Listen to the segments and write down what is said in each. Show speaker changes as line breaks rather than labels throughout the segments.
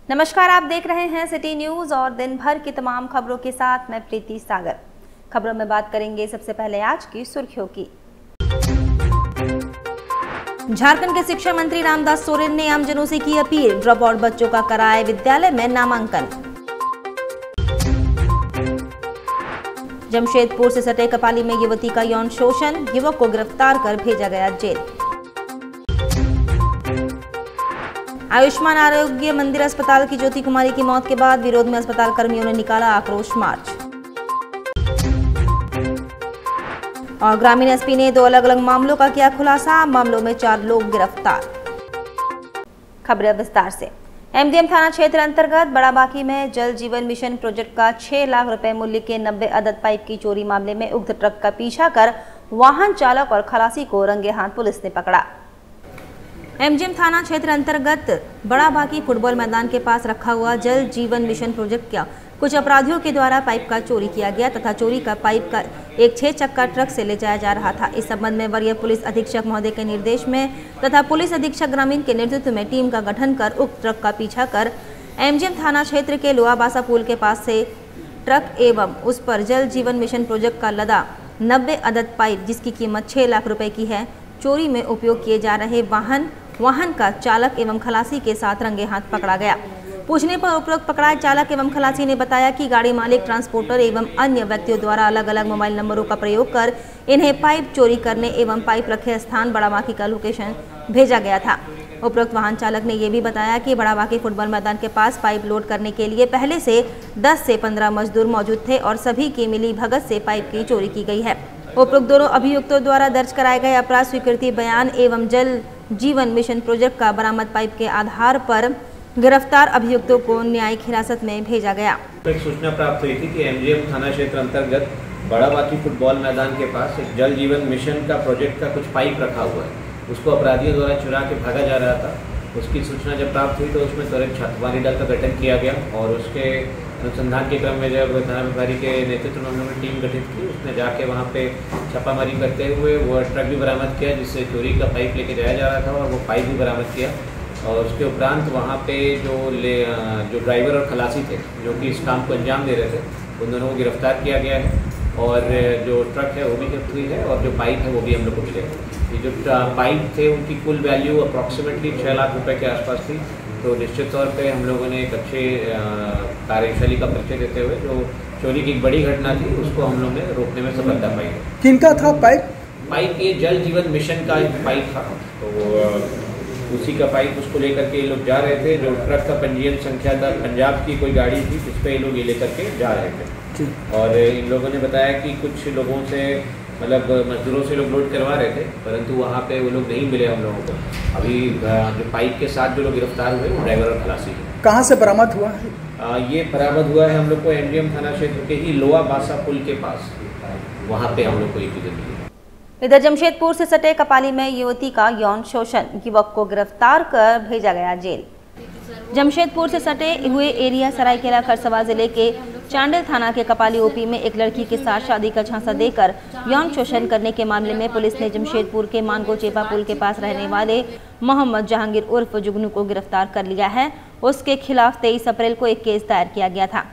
नमस्कार, आप देख रहे हैं सिटी न्यूज और दिन भर की तमाम खबरों के साथ मैं प्रीति सागर। खबरों में बात करेंगे सबसे पहले आज की सुर्खियों की। झारखंड के शिक्षा मंत्री रामदास सोरेन ने आमजनों से की अपील, ड्रॉप आउट बच्चों का कराए विद्यालय में नामांकन। जमशेदपुर से सटे कपाली में युवती का यौन शोषण, युवक को गिरफ्तार कर भेजा गया जेल। आयुष्मान आरोग्य मंदिर अस्पताल की ज्योति कुमारी की मौत के बाद विरोध में अस्पताल कर्मियों ने निकाला आक्रोश मार्च। और ग्रामीण एसपी ने 2 अलग अलग मामलों का किया खुलासा, मामलों में 4 लोग गिरफ्तार। खबरें विस्तार से। एमडीएम थाना क्षेत्र अंतर्गत बड़ाबाकी में जल जीवन मिशन प्रोजेक्ट का 6 लाख रुपए मूल्य के 90 अदद पाइप की चोरी मामले में उक्त ट्रक का पीछा कर वाहन चालक और खलासी को रंगे हाथ पुलिस ने पकड़ा। एमजीएम थाना क्षेत्र अंतर्गत बड़ाबाकी फुटबॉल मैदान के पास रखा हुआ जल जीवन मिशन प्रोजेक्ट का कुछ अपराधियों के द्वारा पाइप का चोरी किया गया तथा चोरी का पाइप का एक 6 चक्का ट्रक से ले जाया जा रहा था। इस संबंध में वरीय पुलिस अधीक्षक महोदय के निर्देश में तथा पुलिस अधीक्षक ग्रामीण के नेतृत्व में टीम का गठन कर उक्त ट्रक का पीछा कर एमजीएम थाना क्षेत्र के लोहाबासा पुल के पास से ट्रक एवं उस पर जल जीवन मिशन प्रोजेक्ट का लदा 90 अदद पाइप जिसकी कीमत 6 लाख रुपए की है, चोरी में उपयोग किए जा रहे वाहन का चालक एवं खलासी के साथ रंगे हाथ पकड़ा गया। पूछने पर उपरोक्त पकड़ाए चालक एवं खलासी ने बताया कि गाड़ी मालिक, ट्रांसपोर्टर एवं अन्य व्यक्तियों द्वारा अलग अलग मोबाइल नंबरों का प्रयोग कर इन्हें पाइप चोरी करने एवं पाइप रखे स्थान बड़ाबाकी का लोकेशन भेजा गया था। उपरोक्त वाहन चालक ने यह भी बताया कि बड़ाबाकी फुटबॉल मैदान के पास पाइप लोड करने के लिए पहले से 10 से 15 मजदूर मौजूद थे और सभी की मिली भगत से पाइप की चोरी की गई है। उपरोक्त दोनों अभियुक्तों द्वारा दर्ज कराए गए अपराध स्वीकृति बयान एवं जल जीवन मिशन प्रोजेक्ट का बरामद पाइप के आधार पर गिरफ्तार अभियुक्तों को न्यायिक हिरासत में भेजा गया।
एक सूचना प्राप्त हुई थी कि एमजीएम थाना क्षेत्र अंतर्गत बड़ाबाकी फुटबॉल मैदान के पास एक जल जीवन मिशन का प्रोजेक्ट का कुछ पाइप रखा हुआ है, उसको अपराधियों द्वारा चुरा के भागा जा रहा था। उसकी सूचना जब प्राप्त हुई तो उसमें त्वरित छापेमारी दल का गठन किया गया और उसके अनुसंधान के क्रम में जब थाना प्रभारी के नेतृत्व में उन्होंने टीम गठित की, उसने जाके वहाँ पे छापामारी करते हुए वो ट्रक भी बरामद किया जिससे चोरी का पाइप लेके जाया जा रहा था और वो पाइप भी बरामद किया। और उसके उपरांत वहाँ पे जो ड्राइवर और खलासी थे जो कि इस काम को अंजाम दे रहे थे, उन दोनों को गिरफ्तार किया गया है और जो ट्रक है वो भी जब्त हुई है और जो पाइप है वो भी हम लोग को मिलेगा। ये जो पाइप थे उनकी कुल वैल्यू अप्रॉक्सीमेटली 6 लाख रुपए के आसपास थी। तो निश्चित तौर पे हम लोगों ने एक अच्छे कार्यशैली का परिचय देते हुए जो चोरी की एक बड़ी घटना थी उसको हम लोग ने रोकने में सफलता पाई है।
किनका था पाइप?
ये जल जीवन मिशन का एक पाइप था, तो उसी का पाइप उसको लेकर के ये लोग जा रहे थे। जो ट्रक का पंजीयन संख्या था पंजाब की कोई गाड़ी थी जिस पे ये लोग ये लेकर के जा रहे थे। और इन लोगों ने बताया कि कुछ लोगों से मतलब मजदूरों से लोग लोड करवा रहे थे, परंतु वहाँ पे वो लोग नहीं मिले हम लोगों को। अभी जो पाइप के साथ जो लोग गिरफ्तार हुए वो ड्राइवर और खलासी है।
कहाँ से बरामद हुआ है?
ये बरामद हुआ है हम लोग को एमजीएम थाना क्षेत्र के ही लोहाबासा पुल के पास, वहाँ पे हम लोग को ये चीज़ें मिली।
इधर जमशेदपुर से सटे कपाली में युवती का यौन शोषण, युवक को गिरफ्तार कर भेजा गया जेल। जमशेदपुर से सटे हुए एरिया सरायकेला खरसवा जिले के चांडिल थाना के कपाली ओपी में एक लड़की के साथ शादी का झांसा देकर यौन शोषण करने के मामले में पुलिस ने जमशेदपुर के मानगो चेपा पुल के पास रहने वाले मोहम्मद जहांगीर उर्फ जुगनू को गिरफ्तार कर लिया है। उसके खिलाफ 23 अप्रैल को एक केस दायर किया गया था।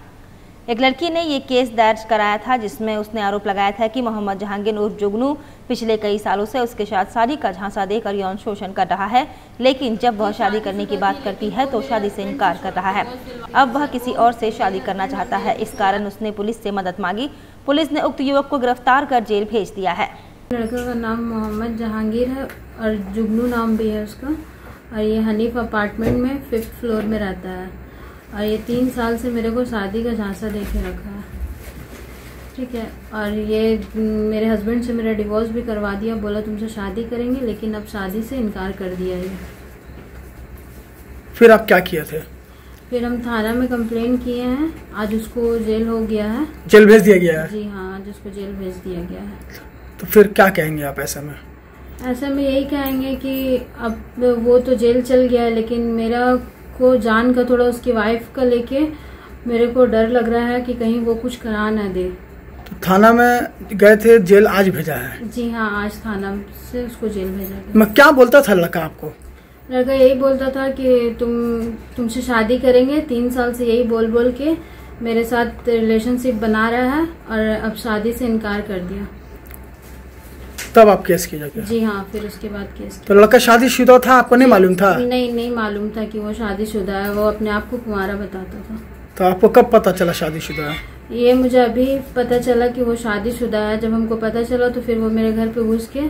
एक लड़की ने ये केस दर्ज कराया था जिसमें उसने आरोप लगाया था कि मोहम्मद जहांगीर उर्फ जुगनू पिछले कई सालों से उसके साथ शादी का झांसा देकर यौन शोषण कर रहा है, लेकिन जब वह शादी करने की बात करती है तो शादी से इनकार कर रहा है। अब वह किसी और से शादी करना चाहता है, इस कारण उसने पुलिस से मदद मांगी। पुलिस ने उक्त युवक को गिरफ्तार कर जेल भेज दिया है।
लड़के का नाम मोहम्मद जहांगीर है और जुगनू नाम भी है उसका, और ये हनीफ अपार्टमेंट में 5th फ्लोर में रहता है और ये 3 साल से मेरे को शादी का झांसा दे के रखा है, ठीक है। और ये मेरे हस्बैंड से मेरा डिवोर्स भी करवा दिया, बोला तुमसे शादी करेंगे, लेकिन अब शादी से इनकार कर दिया ये।
फिर आप क्या किए थे?
फिर हम थाना में कंप्लेन किए हैं, आज उसको जेल हो गया है।
जेल भेज दिया गया है?
जी हाँ, आज उसको जेल भेज दिया गया है।
तो फिर क्या कहेंगे आप ऐसे में?
ऐसे में यही कहेंगे कि अब वो तो जेल चल गया है, लेकिन मेरा को जान का थोड़ा उसकी वाइफ का लेके मेरे को डर लग रहा है कि कहीं वो कुछ करा ना दे।
तो थाना में गए थे, जेल आज भेजा है?
जी हाँ, आज थाना से उसको जेल भेजा गया।
मैं क्या बोलता था लड़का आपको?
लड़का यही बोलता था कि तुमसे शादी करेंगे, 3 साल से यही बोल बोल के मेरे साथ रिलेशनशिप बना रहा है और अब शादी से इनकार कर दिया।
तब आप केस किया जाके?
जी हाँ, फिर उसके बाद केस।
तो लड़का शादीशुदा था, आपको नहीं मालूम था?
नहीं मालूम था कि वो शादीशुदा है, वो अपने आप को कुंवारा बताता था।
तो आपको कब पता चला शादीशुदा है?
ये मुझे अभी पता चला कि वो शादीशुदा है। जब हमको पता चला तो फिर वो मेरे घर पे घुस के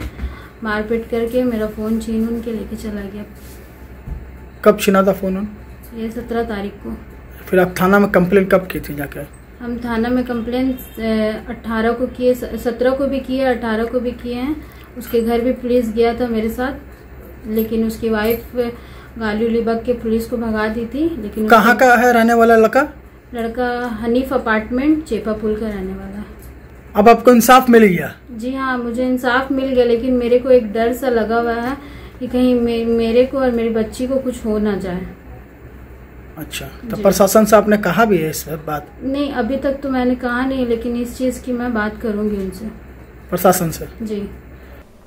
मारपीट करके मेरा फोन छीन के लेके चला गया।
कब छीना था फोन?
ये 17 तारीख को।
फिर आप थाना में कंप्लेंट कब की थी जाके?
हम थाना में कंप्लेंट 18 को किए, 17 को भी किए, 18 को भी किए हैं। उसके घर भी पुलिस गया था मेरे साथ, लेकिन उसकी वाइफ गाली उली बक के पुलिस को भगा दी थी। लेकिन
कहाँ का है रहने वाला
लड़का हनीफ अपार्टमेंट चेपा पुल का रहने वाला है।
अब आपको इंसाफ मिल गया?
जी हाँ, मुझे इंसाफ मिल गया, लेकिन मेरे को एक डर सा लगा हुआ है कि कहीं मेरे को और मेरी बच्ची को कुछ हो ना जाए।
अच्छा, तो प्रशासन से आपने कहा भी है इस बात?
नहीं, अभी तक तो मैंने कहा नहीं, लेकिन इस चीज की मैं बात करूंगी उनसे,
प्रशासन से।
जी।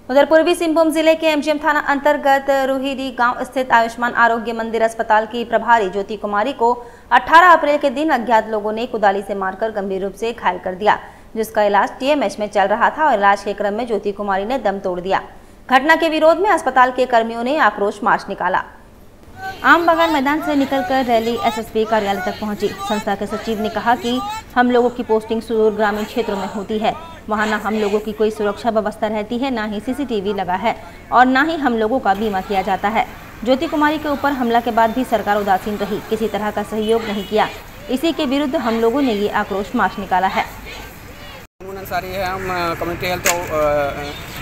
उधर पूर्वी सिंहभूम जिले के एमजीएम थाना अंतर्गत रोहिरी गांव स्थित आयुष्मान आरोग्य मंदिर अस्पताल की प्रभारी ज्योति कुमारी को 18 अप्रैल के दिन अज्ञात लोगों ने कुदाली से मारकर गंभीर रूप से घायल कर दिया, जिसका इलाज टीएमएच में चल रहा था और इलाज के क्रम में ज्योति कुमारी ने दम तोड़ दिया। घटना के विरोध में अस्पताल के कर्मियों ने आक्रोश मार्च निकाला। आम बागान मैदान से निकलकर रैली एसएसपी कार्यालय तक पहुंची। संस्था के सचिव ने कहा कि हम लोगों की पोस्टिंग सुदूर ग्रामीण क्षेत्रों में होती है, वहां न हम लोगों की कोई सुरक्षा व्यवस्था रहती है, न ही सीसीटीवी लगा है और न ही हम लोगों का बीमा किया जाता है। ज्योति कुमारी के ऊपर हमला के बाद भी सरकार उदासीन रही, किसी तरह का सहयोग नहीं किया। इसी के विरुद्ध हम लोगों ने ये आक्रोश मार्च निकाला है।
अंसारी है, हम कम्युनिटी हेल्थ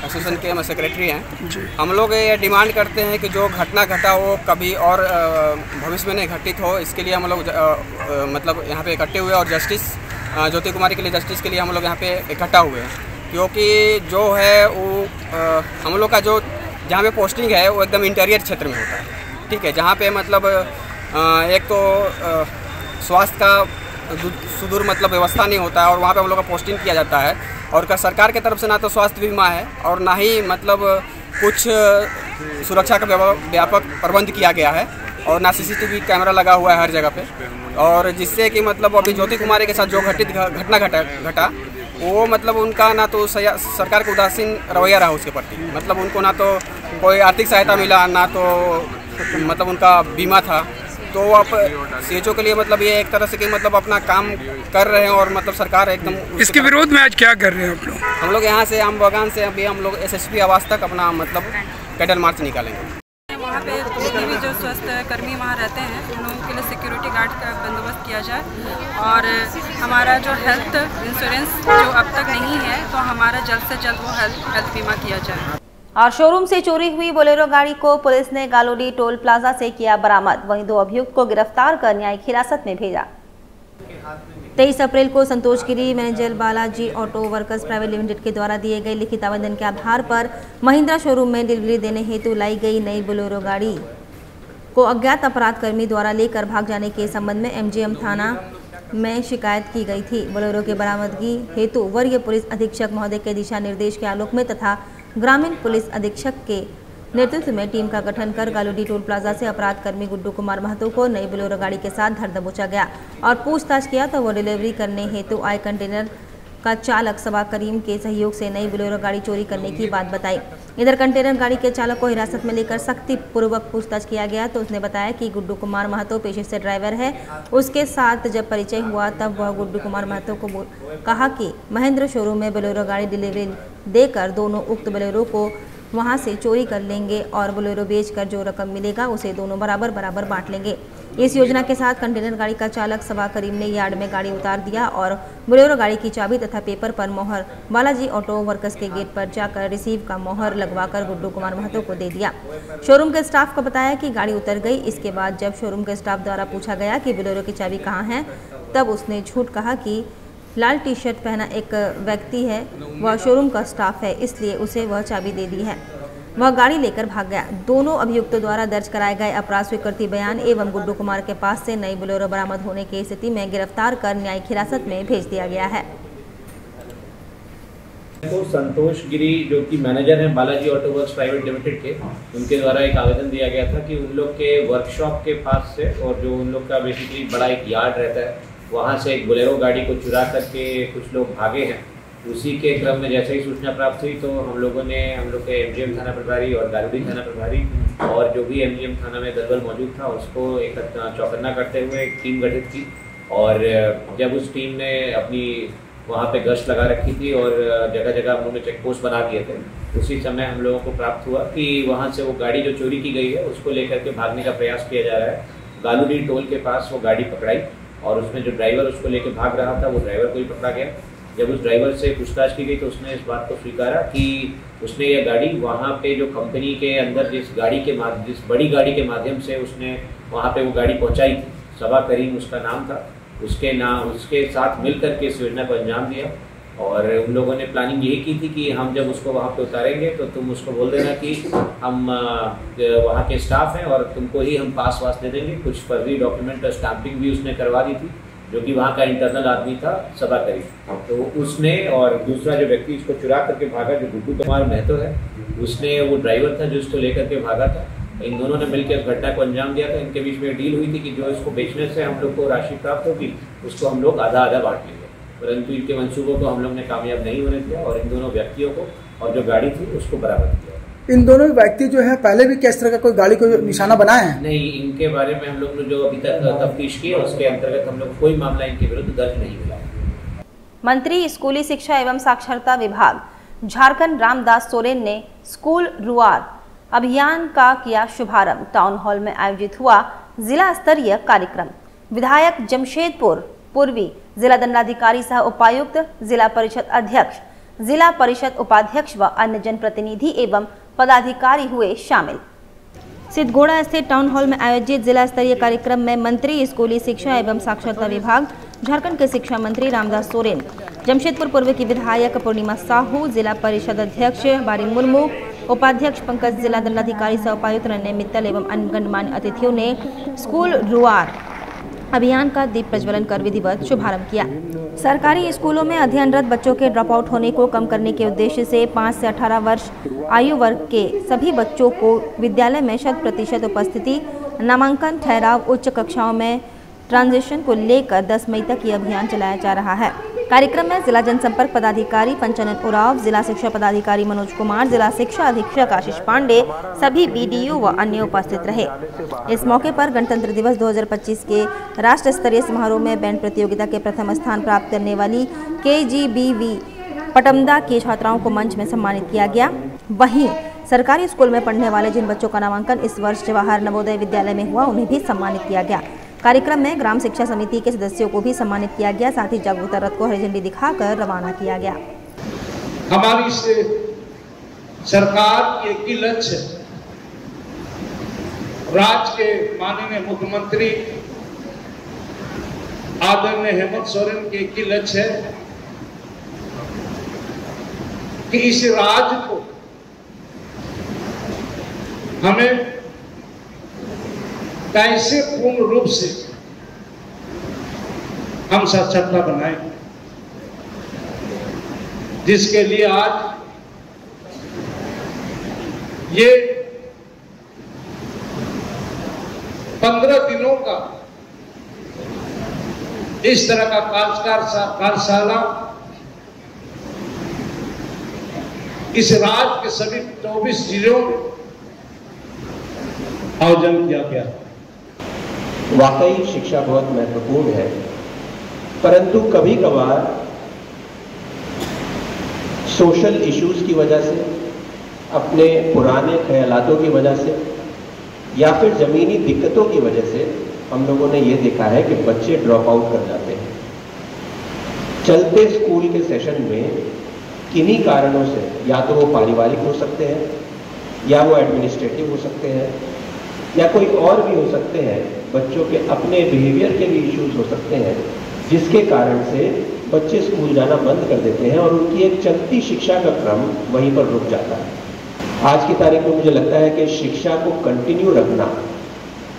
एसोसिएशन के सेक्रेटरी हैं। हम लोग ये डिमांड करते हैं कि जो घटना घटा वो कभी और भविष्य में नहीं घटित हो, इसके लिए हम लोग मतलब यहाँ पे इकट्ठे हुए और जस्टिस ज्योति कुमारी के लिए, जस्टिस के लिए हम लोग यहाँ पे इकट्ठा हुए हैं। क्योंकि जो है वो हम लोग का जो जहाँ पे पोस्टिंग है वो एकदम इंटीरियर क्षेत्र में होता है, ठीक है, जहाँ पे मतलब एक तो स्वास्थ्य का सुदूर मतलब व्यवस्था नहीं होता है और वहाँ पे हम लोग का पोस्टिंग किया जाता है और सरकार की तरफ से ना तो स्वास्थ्य बीमा है और ना ही मतलब कुछ सुरक्षा का व्यापक प्रबंध किया गया है और ना सीसीटीवी कैमरा लगा हुआ है हर जगह पे। और जिससे कि मतलब अभी ज्योति कुमारी के साथ जो घटना घटा वो मतलब उनका ना तो सरकार का उदासीन रवैया रहा उसके प्रति, मतलब उनको ना तो कोई आर्थिक सहायता मिला, ना तो मतलब उनका बीमा था। तो आप सीएचओ के लिए मतलब ये एक तरह से कि मतलब अपना काम कर रहे हैं और मतलब सरकार एकदम
इसके विरोध में आज क्या कर रहे हैं आप लोग?
हम लोग यहाँ से आम बागान से अभी हम लोग एसएसपी आवास तक अपना मतलब कैडल मार्च निकालेंगे।
वहाँ पे जितने भी जो स्वास्थ्य कर्मी वहाँ रहते हैं उन लोगों के लिए सिक्योरिटी गार्ड का बंदोबस्त किया जाए और हमारा जो हेल्थ इंश्योरेंस जो अब तक नहीं है तो हमारा जल्द से जल्द वो हेल्थ बीमा किया जाए।
और शोरूम से चोरी हुई बोलेरो गाड़ी को पुलिस ने गालोडी टोल प्लाजा से किया बरामद। वहीं 2 अभियुक्त को गिरफ्तार कर न्यायिक हिरासत में भेजा। 23 अप्रैल को Santoshgiri manager Balaji auto workers private limited के द्वारा दिए गए लिखित आवेदन के आधार पर महिंद्रा शोरूम में डिलीवरी देने हेतु लाई गई नई बोलेरो गाड़ी को अज्ञात अपराध कर्मी द्वारा लेकर भाग जाने के संबंध में एमजीएम थाना में शिकायत की गई थी। बोलेरो के बरामदगी हेतु वरीय पुलिस अधीक्षक महोदय के दिशा निर्देश के आलोक में तथा ग्रामीण पुलिस अधीक्षक के नेतृत्व में टीम का गठन कर गालोडी टोल प्लाजा से अपराध कर्मी गुड्डू कुमार महतो को नई बोलेरो गाड़ी के साथ धर दबोचा गया और पूछताछ किया तो वो डिलीवरी करने हेतु आए कंटेनर का चालक सबा करीम के सहयोग से नई बोलेरो गाड़ी चोरी करने की बात बताई। इधर कंटेनर गाड़ी के चालक को हिरासत में लेकर सख्ती पूर्वक पूछताछ किया गया तो उसने बताया कि गुड्डू कुमार महतो पेशे से ड्राइवर है। उसके साथ जब परिचय हुआ तब वह गुड्डू कुमार महतो को कहा कि महेंद्र शोरूम में बोलेरो गाड़ी डिलीवरी देकर दोनों उक्त बोलेरो को वहां से चोरी कर लेंगे और बोलेरो बेचकर जो रकम मिलेगा उसे दोनों बराबर बांट लेंगे। इस योजना के साथ कंटेनर गाड़ी का चालक सबा करीम ने यार्ड में गाड़ी उतार दिया और बोलेरो गाड़ी की चाबी तथा पेपर पर मोहर बालाजी ऑटो वर्कर्स के गेट पर जाकर रिसीव का मोहर लगवाकर गुड्डू कुमार महतो को दे दिया। शोरूम के स्टाफ को बताया कि गाड़ी उतर गई। इसके बाद जब शोरूम के स्टाफ द्वारा पूछा गया कि बोलेरो की चाबी कहाँ है, तब उसने झूठ कहा कि लाल टी शर्ट पहना एक व्यक्ति है, वह शोरूम का स्टाफ है, इसलिए उसे वह चाबी दे दी है। वह गाड़ी लेकर भाग गया। दोनों अभियुक्तों द्वारा दर्ज कराए गए अपराध स्वीकृति बयान एवं गुड्डू कुमार के पास से नई बोलेरो बरामद होने की स्थिति में गिरफ्तार कर न्यायिक हिरासत में भेज दिया गया है।
को संतोष गिरी जो कि मैनेजर हैं Balaji auto works private limited के, उनके द्वारा एक आवेदन दिया गया था कि उन लोग के वर्कशॉप के पास से और जो उन लोग का बेसिकली बड़ा एक यार्ड रहता है वहाँ से एक बोलेरो गाड़ी को चुरा करके कुछ लोग भागे हैं। उसी के क्रम में जैसे ही सूचना प्राप्त हुई तो हम लोग के एमजीएम थाना प्रभारी और गालूडी थाना प्रभारी और जो भी एमजीएम थाना में दलबल मौजूद था उसको एक चौकन्ना करते हुए एक टीम गठित की। और जब उस टीम ने अपनी वहाँ पे गश्त लगा रखी थी और जगह जगह हम लोगों ने चेक पोस्ट बना दिए थे, उसी समय हम लोगों को प्राप्त हुआ कि वहाँ से वो गाड़ी जो चोरी की गई है उसको लेकर के भागने का प्रयास किया जा रहा है। गालूडी टोल के पास वो गाड़ी पकड़ाई और उसमें जो ड्राइवर उसको लेकर भाग रहा था वो ड्राइवर को ही पकड़ा गया। जब उस ड्राइवर से पूछताछ की गई तो उसने इस बात को स्वीकारा कि उसने यह गाड़ी वहाँ पे जो कंपनी के अंदर जिस बड़ी गाड़ी के माध्यम से उसने वहाँ पे वो गाड़ी पहुँचाई थी, सबा करीम उसका नाम था, उसके साथ मिलकर के इस योजना को अंजाम दिया। और उन लोगों ने प्लानिंग यही की थी कि हम जब उसको वहाँ पे उतारेंगे तो तुम उसको बोल देना कि हम वहाँ के स्टाफ हैं और तुमको ही हम पास वास दे देंगे। कुछ फर्जी डॉक्यूमेंट और स्टैंपिंग भी उसने करवा दी थी, जो कि वहाँ का इंटरनल आदमी था सबा करीम। तो उसने और दूसरा जो व्यक्ति इसको चुरा करके भागा जो गुड्डू कुमार महतो है, उसने वो ड्राइवर था जो इसको लेकर के भागा था। इन दोनों ने मिलकर इस घटना को अंजाम दिया था। इनके बीच में डील हुई थी कि जो इसको बेचने से हम लोग को राशि प्राप्त होगी उसको हम लोग आधा आधा बांट लेंगे, परंतु इनके मंसूबों को हम लोग ने कामयाब नहीं होने दिया और इन दोनों व्यक्तियों को और जो गाड़ी थी उसको बरामद किया।
इन दोनों व्यक्ति जो है पहले भी किस तरह का कोई गाड़ी को निशाना बनाए हैं?
नहीं, इनके बारे में हम लोग ने जो अभी तक तफ्तीश की है उसके अंतर्गत हम लोग कोई मामला इनके विरुद्ध दर्ज नहीं मिला।
मंत्री स्कूली शिक्षा एवं साक्षरता विभाग झारखंड रामदास सोरेन ने स्कूल रुआर अभियान का किया शुभारंभ। टाउन हॉल में आयोजित हुआ जिला स्तरीय कार्यक्रम। विधायक जमशेदपुर पूर्वी, जिला दंडाधिकारी सह उपायुक्त, जिला परिषद अध्यक्ष, जिला परिषद उपाध्यक्ष व अन्य जनप्रतिनिधि एवं पदाधिकारी हुए शामिल। सिद्धगोड़ा स्थित टाउन हॉल में आयोजित जिला स्तरीय कार्यक्रम में मंत्री स्कूली शिक्षा एवं साक्षरता विभाग झारखंड के शिक्षा मंत्री रामदास सोरेन, जमशेदपुर पूर्व की विधायक पूर्णिमा साहू, जिला परिषद अध्यक्ष बारी मुर्मू, उपाध्यक्ष पंकज, जिला दंडाधिकारी सह उपायुक्त रण्य मित्तल एवं अन्य गणमान्य अतिथियों ने स्कूल रुआर अभियान का दीप प्रज्वलन कर विधिवत शुभारंभ किया। सरकारी स्कूलों में अध्ययनरत बच्चों के ड्रॉप आउट होने को कम करने के उद्देश्य से 5 से 18 वर्ष आयु वर्ग के सभी बच्चों को विद्यालय में 100% उपस्थिति, नामांकन, ठहराव, उच्च कक्षाओं में ट्रांजिशन को लेकर 10 मई तक ये अभियान चलाया जा रहा है। कार्यक्रम में जिला जनसंपर्क पदाधिकारी पंचानन उराव, जिला शिक्षा पदाधिकारी मनोज कुमार, जिला शिक्षा अधीक्षक आशीष पांडे, सभी बीडीओ व अन्य उपस्थित रहे। इस मौके पर गणतंत्र दिवस 2025 के राष्ट्र स्तरीय समारोह में बैंड प्रतियोगिता के प्रथम स्थान प्राप्त करने वाली KGBV पटमदा की छात्राओं को मंच में सम्मानित किया गया। वहीं सरकारी स्कूल में पढ़ने वाले जिन बच्चों का नामांकन इस वर्ष जवाहर नवोदय विद्यालय में हुआ उन्हें भी सम्मानित किया गया। कार्यक्रम में ग्राम शिक्षा समिति के सदस्यों को भी सम्मानित किया गया। साथ ही जागरूकता रथ को हरी झंडी दिखाकर रवाना किया गया।
हमारी सरकार के एक ही लक्ष्य, राज्य के माननीय मुख्यमंत्री आदरणीय हेमंत सोरेन के एक ही लक्ष्य है कि इस राज्य को हमें कैसे पूर्ण रूप से हम साक्षरता बनाएं, जिसके लिए आज ये 15 दिनों का इस तरह का कार्यशाला इस राज्य के सभी 24 जिलों में आयोजन किया गया।
वाकई शिक्षा बहुत महत्वपूर्ण है, परंतु कभी कभार सोशल इश्यूज की वजह से, अपने पुराने ख्यालातों की वजह से या फिर ज़मीनी दिक्कतों की वजह से हम लोगों ने ये देखा है कि बच्चे ड्रॉप आउट कर जाते हैं। चलते स्कूल के सेशन में किन्हीं कारणों से, या तो वो पारिवारिक हो सकते हैं, या वो एडमिनिस्ट्रेटिव हो सकते हैं, या कोई और भी हो सकते हैं, बच्चों के अपने बिहेवियर के भी इश्यूज हो सकते हैं, जिसके कारण से बच्चे स्कूल जाना बंद कर देते हैं और उनकी एक चलती शिक्षा का क्रम वहीं पर रुक जाता है। आज की तारीख में मुझे लगता है कि शिक्षा को कंटिन्यू रखना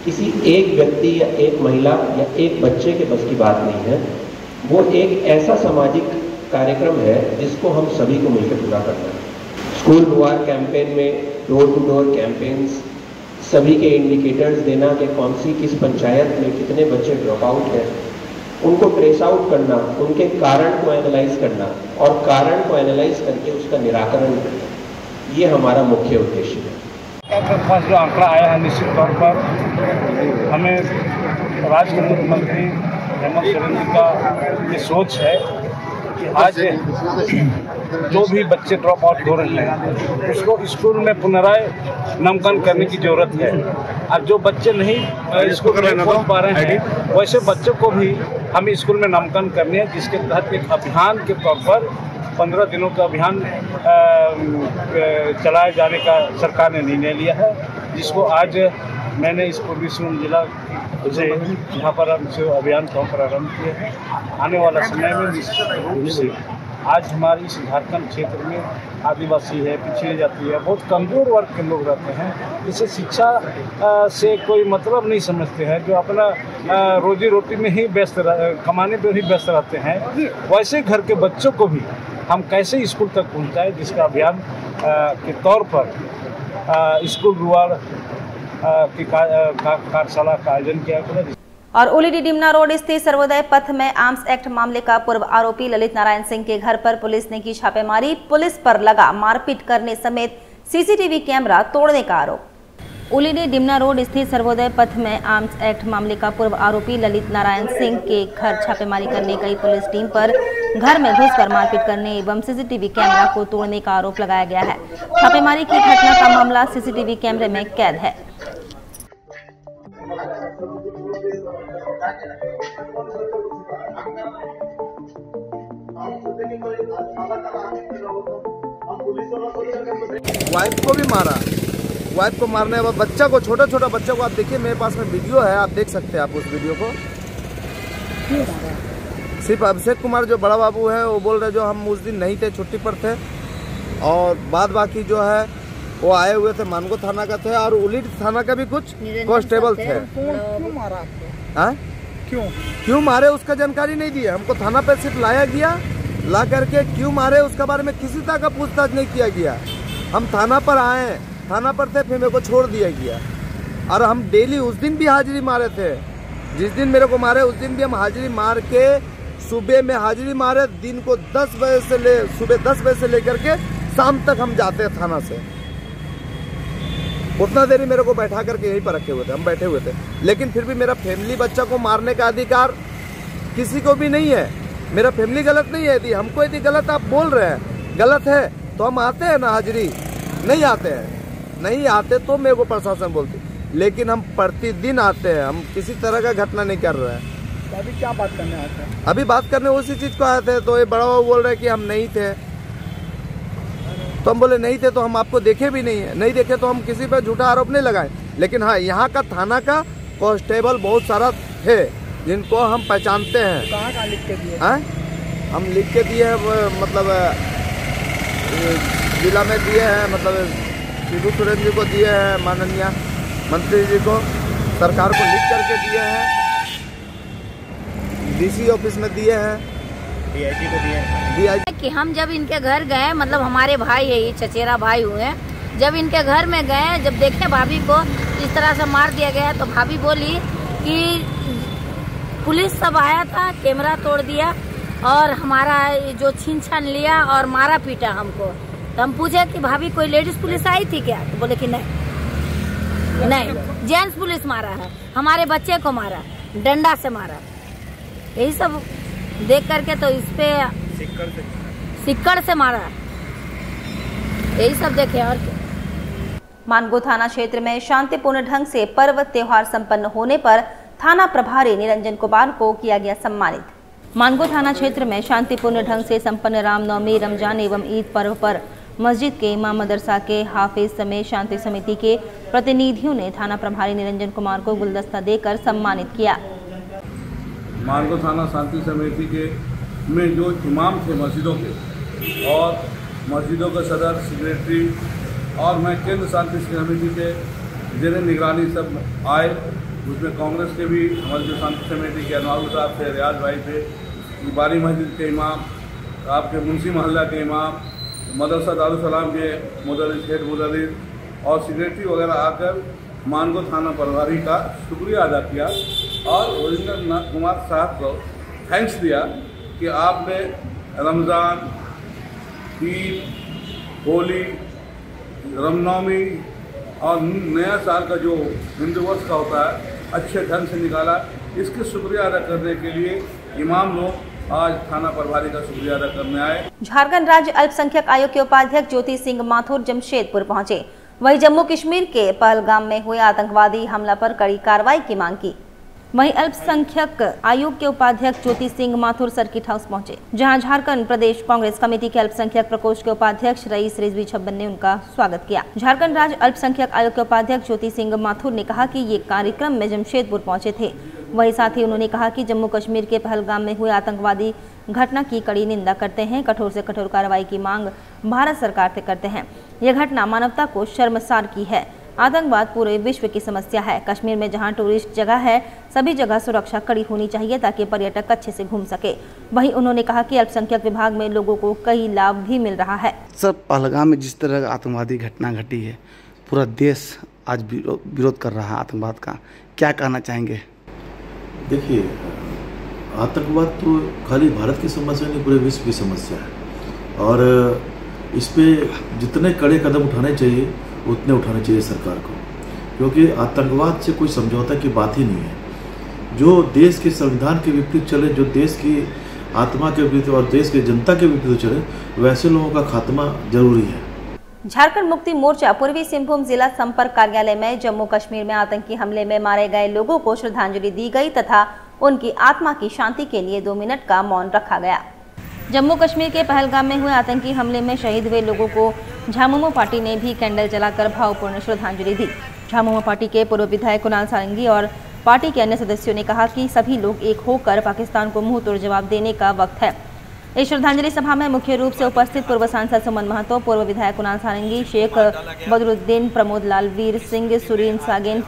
किसी एक व्यक्ति या एक महिला या एक बच्चे के बस की बात नहीं है। वो एक ऐसा सामाजिक कार्यक्रम है जिसको हम सभी को मिलकर पूरा करना है। स्कूल दुआर कैंपेन में डोर टू डोर कैंपेन्स, सभी के इंडिकेटर्स देना कि कौन सी किस पंचायत में कितने बच्चे ड्रॉप आउट हैं, उनको ट्रेस आउट करना, उनके कारण को एनालाइज करना और कारण को एनालाइज करके उसका निराकरण करना, ये हमारा मुख्य उद्देश्य है।
जो आंकड़ा आया है निश्चित तौर पर हमें राज्य के मुख्यमंत्री हेमंत सोरेन जी का ये सोच है कि आज जो भी बच्चे ड्रॉप आउट हो रहे हैं उसको स्कूल में पुनराय नामकरण करने की जरूरत है। और जो बच्चे नहीं स्कूल में पहुंच पा रहे हैं वैसे बच्चों को भी हमें स्कूल में नामकरण करनी है, जिसके तहत एक अभियान के तौर पर 15 दिनों का अभियान चलाए जाने का सरकार ने निर्णय लिया है, जिसको आज मैंने इस पूर्वी सिंहभूम जिला से यहाँ पर अभियान को प्रारंभ किया है। आने वाला समय में निश्चित रूप से आज हमारे इस झारखंड क्षेत्र में आदिवासी है, पिछड़ी जाति है, बहुत कमज़ोर वर्ग के लोग रहते हैं, इसे शिक्षा से कोई मतलब नहीं समझते हैं, जो अपना रोजी रोटी में ही व्यस्त कमाने पर ही व्यस्त रहते हैं, वैसे घर के बच्चों को भी हम कैसे स्कूल तक पहुँचाएँ, जिसका अभियान के तौर पर स्कूल दुआर की कार्यशाला का आयोजन किया गया।
और उलीडी डिमना रोड स्थित सर्वोदय पथ में आर्म्स एक्ट मामले का पूर्व आरोपी ललित नारायण सिंह के घर पर पुलिस ने की छापेमारी। पुलिस पर लगा मारपीट करने समेत सीसीटीवी कैमरा तोड़ने का आरोप। उलीडी डिमना रोड स्थित सर्वोदय पथ में आर्म्स एक्ट मामले का पूर्व आरोपी ललित नारायण सिंह के घर छापेमारी करने गई पुलिस टीम पर घर में घुसकर मारपीट करने एवं सीसीटीवी कैमरा को तोड़ने का आरोप लगाया गया है। छापेमारी की घटना का मामला सीसीटीवी कैमरे में कैद है।
वाइफ को भी मारा, वाइफ को मारने के बाद बच्चा को, छोटा छोटा बच्चा को आप देखिए, मेरे पास में वीडियो है, आप देख सकते हैं आप उस वीडियो को। सिर्फ अभिषेक कुमार जो बड़ा बाबू है वो बोल रहे जो हम उस दिन नहीं थे, छुट्टी पर थे, और बाद बाकी जो है वो आए हुए थे, मानगो थाना का थे और उलीड थाना का भी कुछ कांस्टेबल थे।
क्यों मारा आपको?
हाँ, क्यों मारे उसका जानकारी नहीं दिया हमको। थाना पे सिर्फ लाया गया, ला करके क्यों मारे उसके बारे में किसी तरह का पूछताछ नहीं किया गया। हम थाना पर आए, थाना पर थे, फिर मेरे को छोड़ दिया गया। और हम डेली उस दिन भी हाजिरी मारे थे, जिस दिन मेरे को मारे उस दिन भी हम हाजिरी मार के सुबह में हाजिरी मारे। दिन को 10 बजे से सुबह 10 बजे से लेकर के शाम तक हम जाते हैं थाना से। उतना देरी मेरे को बैठा करके यहीं पर रखे हुए थे, हम बैठे हुए थे। लेकिन फिर भी मेरा फैमिली बच्चा को मारने का अधिकार किसी को भी नहीं है। मेरा फैमिली गलत नहीं है। यदि हमको यदि गलत आप बोल रहे हैं, गलत है तो हम आते हैं ना हाजिरी, नहीं आते हैं, नहीं आते तो मेरे को प्रशासन बोलती, लेकिन हम प्रतिदिन आते हैं। हम किसी तरह का घटना नहीं कर रहे हैं।
तो अभी क्या बात करने आते हैं?
अभी बात करने उसी चीज को आए थे, तो ये बड़ा बाबू बोल रहे हैं कि हम नहीं थे, तो हम बोले नहीं थे तो हम आपको देखे भी नहीं है, नहीं देखे तो हम किसी पर झूठा आरोप नहीं लगाए। लेकिन हाँ, यहाँ का थाना का कांस्टेबल बहुत सारा थे जिनको हम पहचानते हैं।
कहाँ लिख के दिए?
हम लिख के दिए हैं, मतलब जिला में दिए हैं, मतलब शिबू सोरेन जी को दिए हैं, माननीय मंत्री जी को, सरकार को लिख करके दिए हैं, डीसी ऑफिस में दिए हैं, डीआईजी को दिए हैं।
कि हम जब इनके घर गए, मतलब हमारे भाई है, ये चचेरा भाई हुए, जब इनके घर में गए, जब देखे भाभी को इस तरह से मार दिया गया, तो भाभी बोली कि पुलिस सब आया था, कैमरा तोड़ दिया और हमारा जो छीन छान लिया और मारा पीटा हमको। तो हम पूछे कि भाभी कोई लेडीज पुलिस आई थी क्या? तो बोले कि नहीं, जेंट्स पुलिस मारा है, हमारे बच्चे को मारा, डंडा से मारा। यही सब देख करके तो इस पे सिक्कड़ से मारा, यही सब देखे। और
मानगो थाना क्षेत्र में शांतिपूर्ण ढंग से पर्व त्योहार संपन्न होने पर थाना प्रभारी निरंजन कुमार को किया गया सम्मानित। मानगो थाना क्षेत्र में शांतिपूर्ण ढंग से संपन्न रामनवमी, रमजान एवं ईद पर्व पर मस्जिद के इमाम, मदरसा के हाफिज समेत शांति समिति के प्रतिनिधियों ने थाना प्रभारी निरंजन कुमार को गुलदस्ता देकर सम्मानित किया।
मानगो थाना शांति समिति के में जो इमाम थे मस्जिदों के और मस्जिदों के सदर, सेक्रेटरी और मैं केंद्र शांति समिति के जिन्हें निगरानी सब आए, उसमें कांग्रेस के भी हमारे जो शांति समिति के अनवारुल साहब थे, रियाज भाई थे, बारी मस्जिद के इमाम आपके मुंशी मोहल्ला के इमाम, मदरसा दारुसलाम के मुदर्रिस, हेड मुदर्रिस और सेक्रेटरी वगैरह आकर मानगो थाना प्रभारी का शुक्रिया अदा किया और ओरिजिनल कुमार साहब को थैंक्स दिया कि आपने रमज़ान, ईद, होली, रामनवमी और नया साल का जो हिंदू वर्ष का होता है अच्छे ढंग से निकाला। इसके शुक्रिया अदा करने के लिए इमाम लोग आज थाना प्रभारी का शुक्रिया अदा करने आए।
झारखंड राज्य अल्पसंख्यक आयोग के उपाध्यक्ष ज्योति सिंह माथुर जमशेदपुर पहुंचे। वहीं जम्मू कश्मीर के पहलगाम में हुए आतंकवादी हमला पर कड़ी कार्रवाई की मांग की। वहीं अल्पसंख्यक आयोग के उपाध्यक्ष ज्योति सिंह माथुर सर्किट हाउस पहुंचे, जहां झारखंड प्रदेश कांग्रेस कमेटी के अल्पसंख्यक प्रकोष्ठ के उपाध्यक्ष रईस रिजवी छब्बन ने उनका स्वागत किया। झारखंड राज्य अल्पसंख्यक आयोग के उपाध्यक्ष ज्योति सिंह माथुर ने कहा कि ये कार्यक्रम में जमशेदपुर पहुंचे थे। वहीं साथ ही उन्होंने कहा कि जम्मू कश्मीर के पहलगाम में हुए आतंकवादी घटना की कड़ी निंदा करते हैं, कठोर से कठोर कार्रवाई की मांग भारत सरकार से करते हैं। यह घटना मानवता को शर्मसार की है। आतंकवाद पूरे विश्व की समस्या है। कश्मीर में जहां टूरिस्ट जगह है, सभी जगह सुरक्षा कड़ी होनी चाहिए ताकि पर्यटक अच्छे से घूम सके। वहीं उन्होंने कहा कि अल्पसंख्यक विभाग में लोगों को कई लाभ भी मिल रहा है।
सर, पहलगाम में जिस तरह आतंकवादी घटना घटी है, पूरा देश आज विरोध कर रहा है आतंकवाद का, क्या कहना चाहेंगे?
देखिए, आतंकवाद तो खाली भारत की समस्या नहीं, पूरे विश्व की समस्या है और इस पे जितने कड़े कदम उठाने चाहिए उतने उठाने चाहिए सरकार को, क्योंकि आतंकवाद से कोई समझौता की बात ही नहीं है। जो देश के संविधान के विपरीत चले, जो देश की आत्मा के विपरीत और देश की जनता के विपरीत चले, वैसे लोगों का खात्मा जरूरी है।
झारखंड मुक्ति मोर्चा पूर्वी सिंहभूम जिला संपर्क कार्यालय में जम्मू कश्मीर में आतंकी हमले में मारे गए लोगों को श्रद्धांजलि दी गई तथा उनकी आत्मा की शांति के लिए 2 मिनट का मौन रखा गया। जम्मू कश्मीर के पहलगाम में हुए आतंकी हमले में शहीद हुए लोगों को झामुमो पार्टी ने भी कैंडल जलाकर भावपूर्ण श्रद्धांजलि दी। झामुमो पार्टी के पूर्व विधायक कुणाल सारंगी और पार्टी के अन्य सदस्यों ने कहा कि सभी लोग एक होकर पाकिस्तान को मुंह तोड़ जवाब देने का वक्त है। इस श्रद्धांजलि सभा में मुख्य रूप से उपस्थित पूर्व सांसद सुमन महतो, पूर्व विधायक कुणाल सारंगी, शेख बदरुद्दीन, प्रमोद लाल, वीर सिंह, सुरीन सागेन,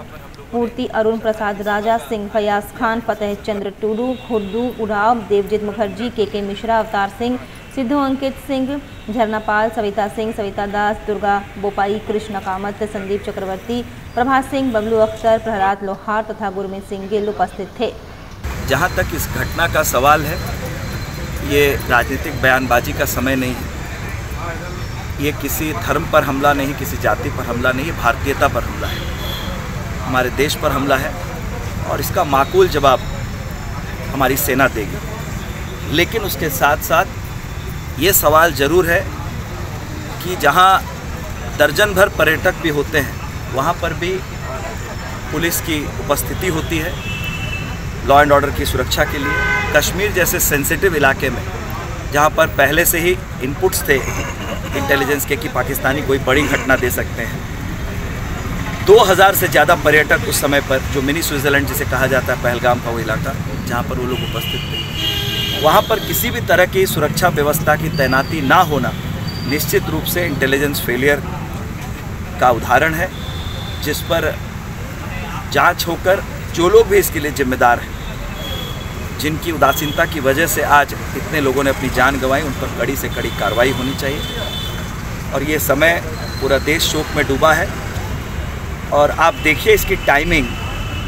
पूर्ति, अरुण प्रसाद, राजा सिंह, फयाज खान, फतेह चंद्र टूडू, खुर्दू उराव, देवजीत मुखर्जी, के मिश्रा, अवतार सिंह, सिद्धू अंकित सिंह, झरनापाल, सविता सिंह, सविता दास, दुर्गा बोपाई, कृष्ण कामत, संदीप चक्रवर्ती, प्रभात सिंह, बबलू अख्तर, प्रहलाद लोहार तथा गुरमीत सिंह गिल उपस्थित थे।
जहाँ तक इस घटना का सवाल है, ये राजनीतिक बयानबाजी का समय नहीं है। ये किसी धर्म पर हमला नहीं, किसी जाति पर हमला नहीं, भारतीयता पर हमला है, हमारे देश पर हमला है और इसका माकूल जवाब हमारी सेना देगी। लेकिन उसके साथ साथ ये सवाल ज़रूर है कि जहाँ दर्जन भर पर्यटक भी होते हैं, वहाँ पर भी पुलिस की उपस्थिति होती है लॉ एंड ऑर्डर की सुरक्षा के लिए। कश्मीर जैसे सेंसिटिव इलाके में, जहाँ पर पहले से ही इनपुट्स थे इंटेलिजेंस के कि पाकिस्तानी कोई बड़ी घटना दे सकते हैं, 2000 से ज़्यादा पर्यटक उस समय पर, जो मिनी स्विट्ज़रलैंड जिसे कहा जाता है पहलगाम का वो इलाका, जहाँ पर वो लोग उपस्थित थे, वहाँ पर किसी भी तरह की सुरक्षा व्यवस्था की तैनाती ना होना निश्चित रूप से इंटेलिजेंस फेलियर का उदाहरण है, जिस पर जांच होकर जो लोग भी इसके लिए जिम्मेदार हैं, जिनकी उदासीनता की वजह से आज इतने लोगों ने अपनी जान गंवाई, उन पर कड़ी से कड़ी कार्रवाई होनी चाहिए। और ये समय पूरा देश शोक में डूबा है और आप देखिए इसकी टाइमिंग,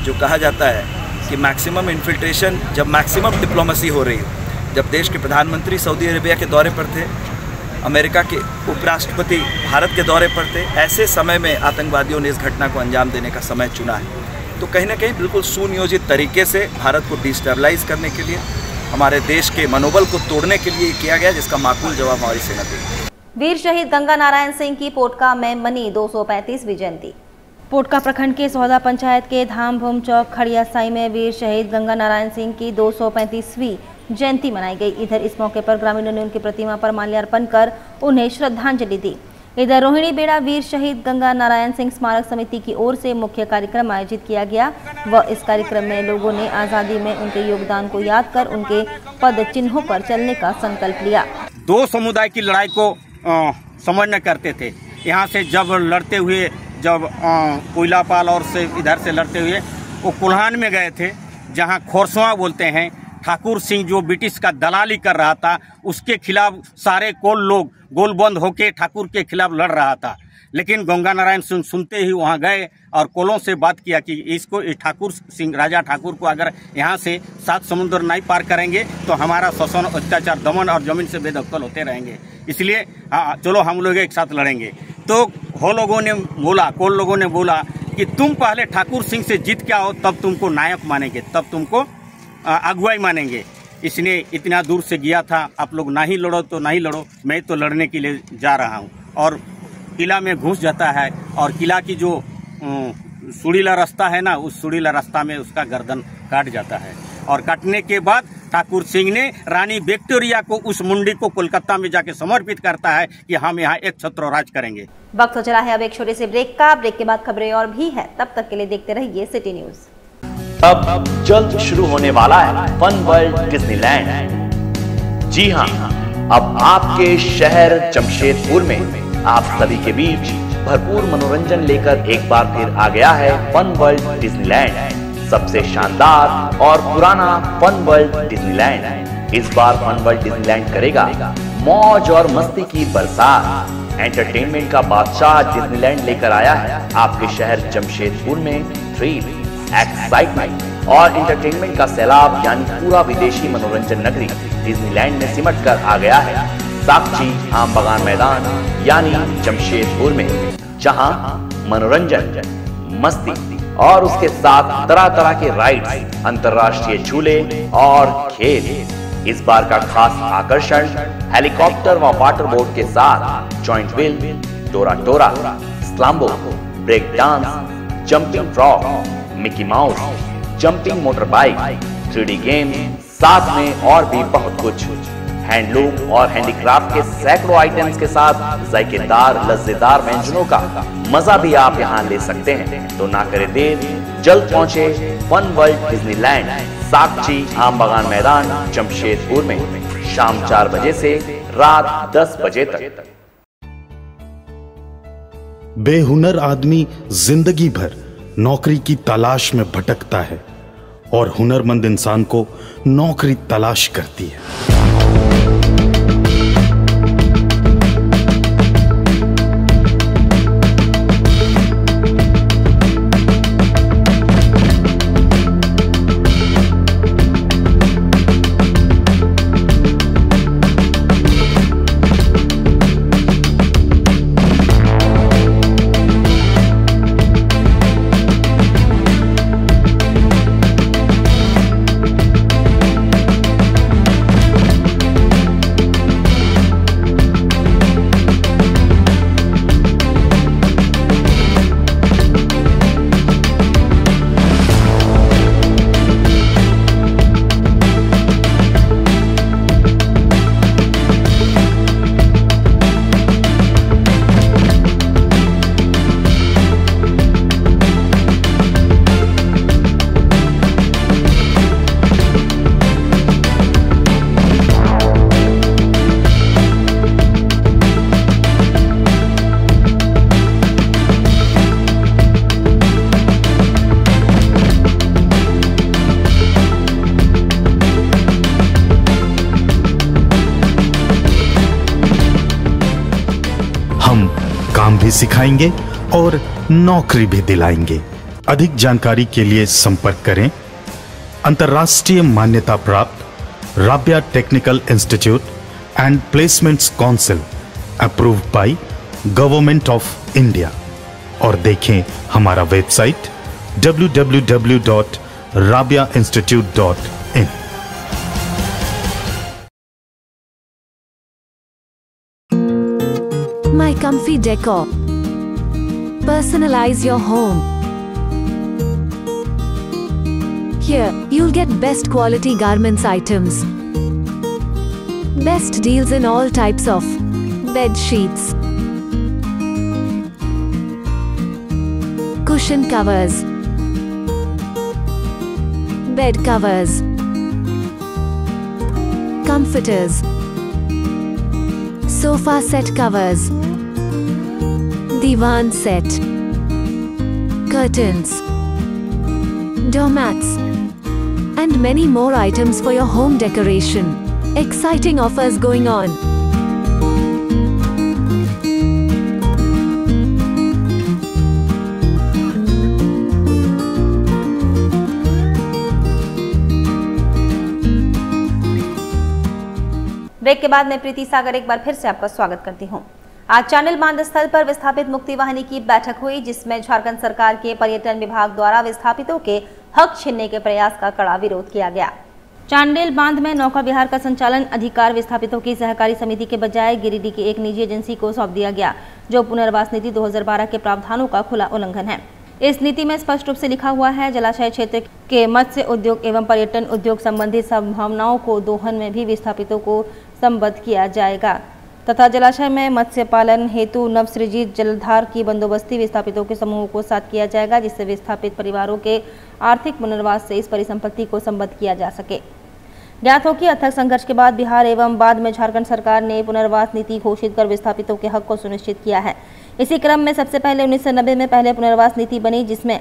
जो कहा जाता है कि मैक्सिमम इन्फिल्ट्रेशन जब मैक्सिमम डिप्लोमेसी हो रही हो, जब देश के प्रधानमंत्री सऊदी अरेबिया के दौरे पर थे, अमेरिका के उपराष्ट्रपति भारत के दौरे पर थे, ऐसे समय में आतंकवादियों ने इस घटना को अंजाम देने का समय चुना है। तो कहीं ना कहीं बिल्कुल सुनियोजित तरीके से भारत को डिस्टेबलाइज करने के लिए, हमारे देश के मनोबल को तोड़ने के लिए किया गया, जिसका माकूल जवाब हमारी सेना देगी।
वीर शहीद गंगा नारायण सिंह की पोटका में मनी 235वीं जयंती। पोटका प्रखंड के सौदा पंचायत के धाम भूम चौक खड़िया साई में वीर शहीद गंगा नारायण सिंह की 235वीं जयंती मनाई गई। इधर इस मौके पर ग्रामीणों ने उनकी प्रतिमा पर माल्यार्पण कर उन्हें श्रद्धांजलि दी। इधर रोहिणी बेड़ा वीर शहीद गंगा नारायण सिंह स्मारक समिति की ओर से मुख्य कार्यक्रम आयोजित किया गया व इस कार्यक्रम में लोगों ने आज़ादी में उनके योगदान को याद कर उनके पद चिन्हों पर चलने का संकल्प लिया।
दो समुदाय की लड़ाई को समझना करते थे। यहाँ से जब लड़ते हुए, जब कोयलापाल और से इधर से लड़ते हुए वो कुल्हान में गए थे, जहाँ खोरसवा बोलते हैं, ठाकुर सिंह जो ब्रिटिश का दलाली कर रहा था, उसके खिलाफ सारे कोल लोग गोलबंद होके ठाकुर के खिलाफ लड़ रहा था। लेकिन गंगा नारायण सिंह सुनते ही वहां गए और कोलों से बात किया कि इसको ठाकुर सिंह, राजा ठाकुर को अगर यहाँ से 7 समुद्र नहीं पार करेंगे तो हमारा शोषण, अत्याचार, दमन और जमीन से बेदखल होते रहेंगे, इसलिए चलो हम लोग एक साथ लड़ेंगे। तो वो लोगों ने बोला, कोल लोगों ने बोला कि तुम पहले ठाकुर सिंह से जीत के आओ, तब तुमको नायक मानेंगे, तब तुमको अगुवाई मानेंगे। इसने इतना दूर से गया था, आप लोग नहीं लड़ो तो नहीं लड़ो, मैं तो लड़ने के लिए जा रहा हूँ। और किला में घुस जाता है और किला की जो सुड़ीला रास्ता है ना, उस सुड़ीला रास्ता में उसका गर्दन काट जाता है। और काटने के बाद ठाकुर सिंह ने रानी विक्टोरिया को, उस मुंडी को कोलकाता में जाके समर्पित करता है कि हम यहाँ एक छत्र राज करेंगे।
वक्त हो चला है अब एक छोटे से ब्रेक का। ब्रेक के बाद खबरें और भी है, तब तक के लिए देखते रहिए सिटी न्यूज।
अब जल्द शुरू होने वाला है फन वर्ल्ड डिज्नीलैंड। जी हाँ, अब आपके शहर जमशेदपुर में आप सभी के बीच भरपूर मनोरंजन लेकर एक बार फिर आ गया है फन वर्ल्ड डिज्नीलैंड। सबसे शानदार और पुराना फन वर्ल्ड डिज्नीलैंड इस बार फन वर्ल्ड डिज्नीलैंड करेगा मौज और मस्ती की बरसात। एंटरटेनमेंट का बादशाह डिज्नीलैंड लेकर आया है आपके शहर जमशेदपुर में थ्रिल, एक्साइटमेंट और एंटरटेनमेंट का सैलाब, यानी पूरा विदेशी मनोरंजन नगरी डिज्नीलैंड में सिमट कर आ गया है साक्षी आम बगान मैदान यानी जमशेदपुर में, जहां मनोरंजन, मस्ती और उसके साथ तरह तरह के राइड्स, अंतर्राष्ट्रीय झूले और खेल। इस बार का खास आकर्षण हेलीकॉप्टर व वाटर बोट के साथ जॉइंट व्हील, टोरा टोरा, स्लाम्बो, break dance, jumping frog, Mickey Mouse, jumping motor bike, 3D game, साथ में और भी बहुत कुछ। हैंडलूम और हैंडीक्राफ्ट के सैकड़ों आइटम्स के साथ जायकेदार लज्जेदार व्यंजनों का मजा भी आप यहाँ ले सकते हैं। तो ना करे देर, जल्द पहुंचे फन वर्ल्ड डिज्नीलैंड, साक्षी आम बगान मैदान जमशेदपुर में, शाम 4 बजे से रात 10 बजे तक।
बेहुनर आदमी जिंदगी भर नौकरी की तलाश में भटकता है और हुनरमंद इंसान को नौकरी तलाश करती है। भी सिखाएंगे और नौकरी भी दिलाएंगे। अधिक जानकारी के लिए संपर्क करें अंतर्राष्ट्रीय मान्यता प्राप्त Rabia technical institute and placements council approved by government of India और देखें हमारा website www.rabiainstitute.in।
My Comfy Decor. Personalize your home. Here, you'll get best quality garments items. Best deals in all types of bed sheets, cushion covers, bed covers, comforters, sofa set covers, divan set, curtains, doormats, and many more items for your home decoration. Exciting offers going on.
Break के बाद मैं प्रीति सागर एक बार फिर से आपका स्वागत करती हूं। आज चांडिल बांध स्थल पर विस्थापित मुक्ति वाहिनी की बैठक हुई, जिसमें झारखंड सरकार के पर्यटन विभाग द्वारा विस्थापितों के हक छीनने के प्रयास का कड़ा विरोध किया गया। चांडिल बांध में नौका विहार का संचालन अधिकार विस्थापितों की सहकारी समिति के बजाय गिरिडीह की एक निजी एजेंसी को सौंप दिया गया, जो पुनर्वास नीति 2012 के प्रावधानों का खुला उल्लंघन है। इस नीति में स्पष्ट रूप से लिखा हुआ है, जलाशय क्षेत्र के मत्स्य उद्योग एवं पर्यटन उद्योग संबंधी संभावनाओं को दोहन में भी विस्थापितों को संबद्ध किया जाएगा तथा जलाशय में मत्स्य पालन हेतु नवसृजित जलधार की बंदोबस्ती विस्थापितों के समूह को साथ किया जाएगा, जिससे विस्थापित परिवारों के आर्थिक पुनर्वास से इस परिसंपत्ति को संबद्ध किया जा सके। ज्ञात हो कि अथक संघर्ष के बाद बिहार एवं बाद में झारखंड सरकार ने पुनर्वास नीति घोषित कर विस्थापितों के हक को सुनिश्चित किया है। इसी क्रम में सबसे पहले 1990 में पहले पुनर्वास नीति बनी, जिसमें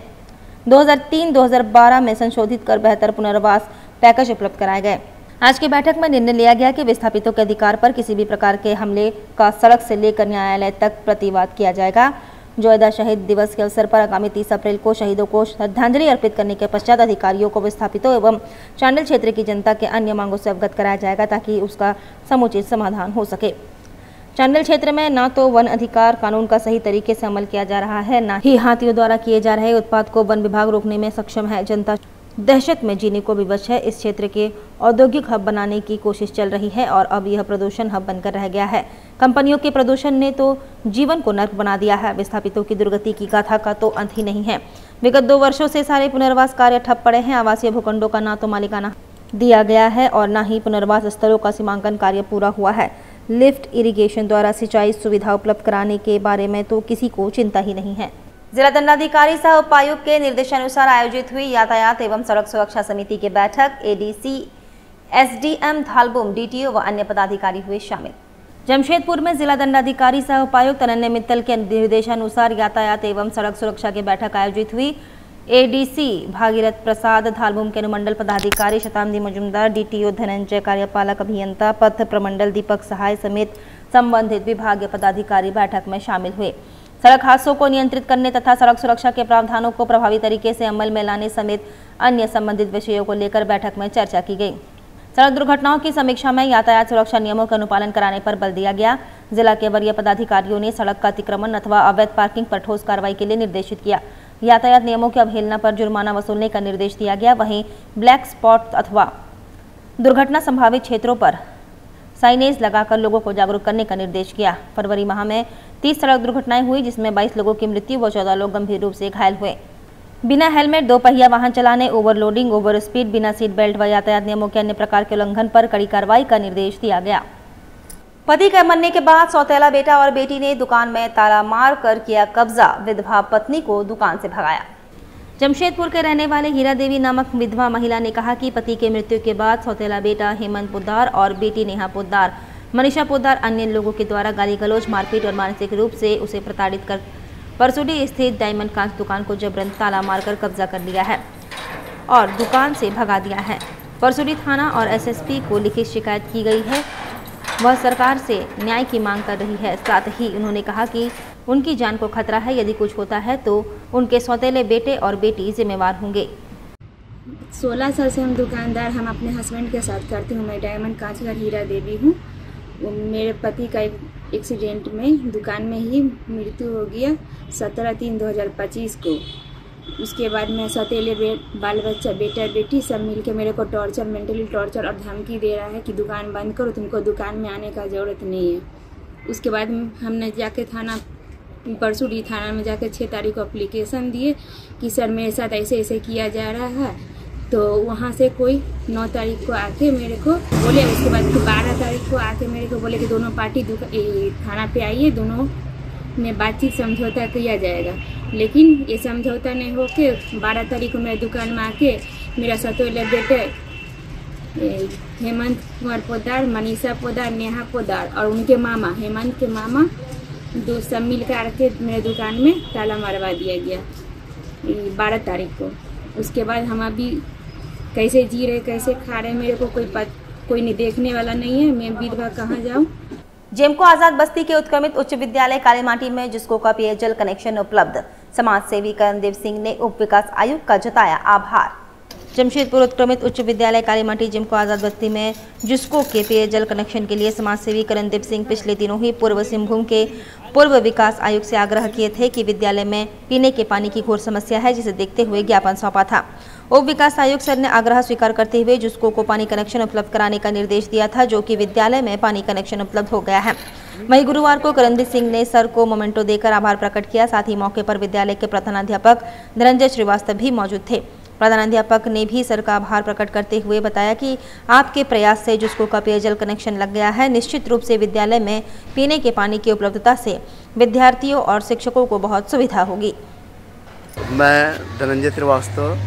2003-2012 में संशोधित कर बेहतर पुनर्वास पैकेज उपलब्ध कराए गए। आज की बैठक में निर्णय लिया गया कि विस्थापितों के अधिकार पर किसी भी प्रकार के हमले का सड़क से लेकर न्यायालय तक प्रतिवाद किया जाएगा। जोयदा शहीद दिवस के अवसर पर आगामी 30 अप्रैल को शहीदों को श्रद्धांजलि अर्पित करने के पश्चात अधिकारियों को विस्थापितों एवं चांडिल क्षेत्र की जनता के अन्य मांगों से अवगत कराया जाएगा, ताकि उसका समुचित समाधान हो सके। चांडिल क्षेत्र में न तो वन अधिकार कानून का सही तरीके से अमल किया जा रहा है, न ही हाथियों द्वारा किए जा रहे उत्पाद को वन विभाग रोकने में सक्षम है। जनता दहशत में जीने को विवश है। इस क्षेत्र के औद्योगिक हब बनाने की कोशिश चल रही है और अब यह प्रदूषण हब बनकर रह गया है। कंपनियों के प्रदूषण ने तो जीवन को नर्क बना दिया है। विस्थापितों की दुर्गति की गाथा का तो अंत ही नहीं है। विगत 2 वर्षों से सारे पुनर्वास कार्य ठप पड़े हैं। आवासीय भूखंडों का ना तो मालिकाना दिया गया है और न ही पुनर्वास स्थलों का सीमांकन कार्य पूरा हुआ है। लिफ्ट इरिगेशन द्वारा सिंचाई सुविधा उपलब्ध कराने के बारे में तो किसी को चिंता ही नहीं है। जिला दंडाधिकारी सह उपायुक्त के निर्देशानुसार आयोजित हुई यातायात एवं सड़क सुरक्षा समिति की बैठक। एडीसी, एसडीएम धालबुम, डीटीओ व अन्य पदाधिकारी हुए शामिल। जमशेदपुर में जिला दंडाधिकारी सह उपायुक्त अनन्य मित्तल के निर्देशानुसार यातायात एवं सड़क सुरक्षा की बैठक आयोजित हुई। एडीसी भागीरथ प्रसाद, धालबुम के अनुमंडल पदाधिकारी शताब्दी मजुमदार, डीटीओ धनंजय, कार्यपालक अभियंता पथ प्रमंडल दीपक सहाय समेत संबंधित विभागीय पदाधिकारी बैठक में शामिल हुए। सड़क हादसों को नियंत्रित करने तथा सड़क सुरक्षा के प्रावधानों को प्रभावी तरीके से अमल में लाने समेत अन्य संबंधित विषयों को लेकर बैठक में चर्चा की गई। सड़क दुर्घटनाओं की समीक्षा में यातायात सुरक्षा नियमों का अनुपालन कराने पर बल दिया गया। जिला के वरीय पदाधिकारियों ने सड़क का अतिक्रमण अथवा अवैध पार्किंग पर ठोस कार्रवाई के लिए निर्देशित किया। यातायात नियमों की अवहेलना पर जुर्माना वसूलने का निर्देश दिया गया। वहीं ब्लैक स्पॉट अथवा दुर्घटना संभावित क्षेत्रों पर साइनेज लगाकर लोगों को जागरूक करने का निर्देश किया। फरवरी माह में 30 सड़क दुर्घटनाएं हुई, जिसमें 22 लोगों की मृत्यु व 14 लोग गंभीर रूप से घायल हुए। बिना हेलमेट 2 पहिया वाहन चलाने, ओवरलोडिंग, ओवर स्पीड, बिना सीट बेल्ट व यातायात नियमों के अन्य प्रकार के उल्लंघन पर कड़ी कार्रवाई का निर्देश दिया गया। पति के मरने के बाद सौतेला बेटा और बेटी ने दुकान में ताला मार कर किया कब्जा। विधवा पत्नी को दुकान से भगाया। जमशेदपुर के रहने वाले हीरा देवी नामक विधवा महिला ने कहा कि पति की मृत्यु के बाद सौतेला बेटा हेमंत पोद्दार और बेटी नेहा पोद्दार, मनीषा पोद्दार अन्य लोगों के द्वारा गाली गलौज, मारपीट और मानसिक रूप से उसे प्रताड़ित कर परसुडी स्थित डायमंड कांच दुकान को जबरन ताला मारकर कब्जा कर लिया है और दुकान से भगा दिया है। परसुडी थाना और एसएसपी को लिखित शिकायत की गई है। वह सरकार से न्याय की मांग कर रही है। साथ ही उन्होंने कहा कि उनकी जान को खतरा है। यदि कुछ होता है तो उनके सौतेले बेटे और बेटी जिम्मेवार होंगे।
16 साल से हम दुकानदार हम अपने हस्बैंड के साथ करती हूँ। मैं डायमंड कांच का हीरा देवी हूँ। मेरे पति का एक्सीडेंट में दुकान में ही मृत्यु हो गया 17/3/2025 को। उसके बाद में सौतेले बाल बच्चा बेटा बेटी सब मिलके मेरे को टॉर्चर, मेंटली टॉर्चर और धमकी दे रहा है कि दुकान बंद करो, तुमको दुकान में आने का ज़रूरत नहीं है। उसके बाद हमने जाके थाना परसुडी थाना में जाकर 6 तारीख को एप्लीकेशन दिए कि सर मेरे साथ ऐसे ऐसे किया जा रहा है। तो वहाँ से कोई 9 तारीख को आके मेरे को बोले। उसके बाद 12 तारीख को आके मेरे को बोले कि दोनों पार्टी थाना पे आइए, दोनों में बातचीत समझौता किया जाएगा। लेकिन ये समझौता नहीं हो के 12 तारीख को मेरे दुकान में आके मेरा सौतेले बेटे हेमंत कुमार पोद्दार, मनीषा पोद्दार, नेहा पोद्दार और उनके मामा हेमंत के मामा दो सब मिलकर आके मेरे दुकान में ताला मरवा दिया गया 12 तारीख को। उसके बाद हम अभी कैसे जी रहे कैसे खा रहे, मेरे को कोई नहीं देखने वाला नहीं है, मैं विधवा कहाँ जाऊँ।
जेमको आजाद बस्ती के उत्क्रमित उच्च विद्यालय कालीमाटी में जिसको का पेयजल कनेक्शन उपलब्ध, समाज सेवी करणदीप सिंह ने उप विकास आयुक्त का जताया आभार। जमशेदपुर उत्क्रमित उच्च विद्यालय कालीमाटी जेमको आजाद बस्ती में जिसको के पेयजल कनेक्शन के लिए समाज सेवी करणदीप सिंह पिछले दिनों ही पूर्व सिंहभूम के पूर्व विकास आयुक्त से आग्रह किए थे कि विद्यालय में पीने के पानी की घोर समस्या है, जिसे देखते हुए ज्ञापन सौंपा था। उप विकास आयुक्त सर ने आग्रह स्वीकार करते हुए जिसको को पानी कनेक्शन उपलब्ध कराने का निर्देश दिया था, जो कि विद्यालय में पानी कनेक्शन उपलब्ध हो गया है। वहीं गुरुवार को करणदीप सिंह ने सर को मोमेंटो देकर आभार प्रकट किया। साथ ही मौके पर विद्यालय के प्रधानाध्यापक धनंजय श्रीवास्तव भी मौजूद थे। प्रधानाध्यापक ने भी सर का आभार प्रकट करते हुए बताया कि आपके प्रयास से जिसको का पेयजल कनेक्शन लग गया है, निश्चित रूप से विद्यालय में पीने के पानी की उपलब्धता से विद्यार्थियों और शिक्षकों को बहुत सुविधा होगी।
मैं धनंजय श्रीवास्तव,